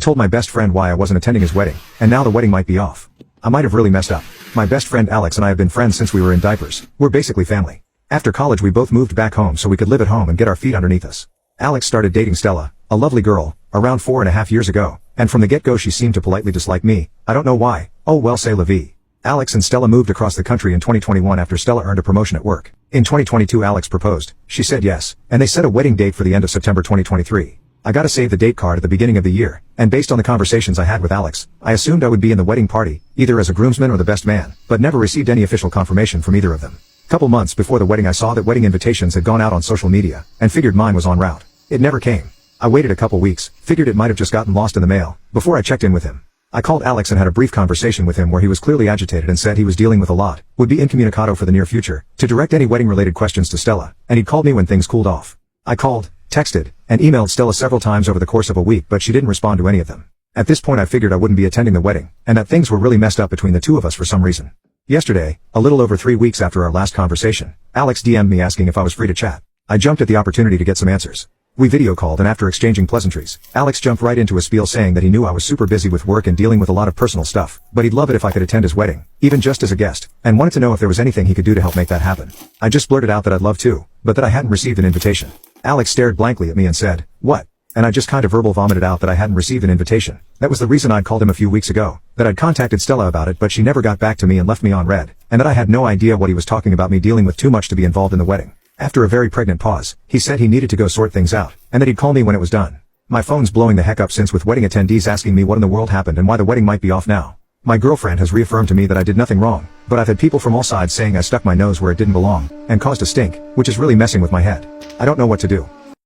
Told my best friend why I wasn't attending his wedding, and now the wedding might be off. I might have really messed up. My best friend Alex and I have been friends since we were in diapers. We're basically family. After college we both moved back home so we could live at home and get our feet underneath us. Alex started dating Stella, a lovely girl, around 4.5 years ago, and from the get-go she seemed to politely dislike me. I don't know why. Oh well, c'est la vie. Alex and Stella moved across the country in 2021 after Stella earned a promotion at work. In 2022 Alex proposed. She said yes, and they set a wedding date for the end of September 2023. I got a save the date card at the beginning of the year, and based on the conversations I had with Alex, I assumed I would be in the wedding party, either as a groomsman or the best man, but never received any official confirmation from either of them. Couple months before the wedding I saw that wedding invitations had gone out on social media, and figured mine was en route. It never came. I waited a couple weeks, figured it might have just gotten lost in the mail, before I checked in with him. I called Alex and had a brief conversation with him where he was clearly agitated and said he was dealing with a lot, would be incommunicado for the near future, to direct any wedding-related questions to Stella, and he'd called me when things cooled off. I called, texted, and emailed Stella several times over the course of a week but she didn't respond to any of them. At this point I figured I wouldn't be attending the wedding, and that things were really messed up between the two of us for some reason. Yesterday, a little over 3 weeks after our last conversation, Alex DM'd me asking if I was free to chat. I jumped at the opportunity to get some answers. We video called and after exchanging pleasantries, Alex jumped right into a spiel saying that he knew I was super busy with work and dealing with a lot of personal stuff, but he'd love it if I could attend his wedding, even just as a guest, and wanted to know if there was anything he could do to help make that happen. I just blurted out that I'd love to, but that I hadn't received an invitation. Alex stared blankly at me and said, "What?" And I just kind of verbal vomited out that I hadn't received an invitation. That was the reason I'd called him a few weeks ago, that I'd contacted Stella about it but she never got back to me and left me on red, and that I had no idea what he was talking about me dealing with too much to be involved in the wedding. After a very pregnant pause, he said he needed to go sort things out, and that he'd call me when it was done. My phone's blowing the heck up since with wedding attendees asking me what in the world happened and why the wedding might be off now. My girlfriend has reaffirmed to me that I did nothing wrong, but I've had people from all sides saying I stuck my nose where it didn't belong, and caused a stink, which is really messing with my head. I don't know what to do.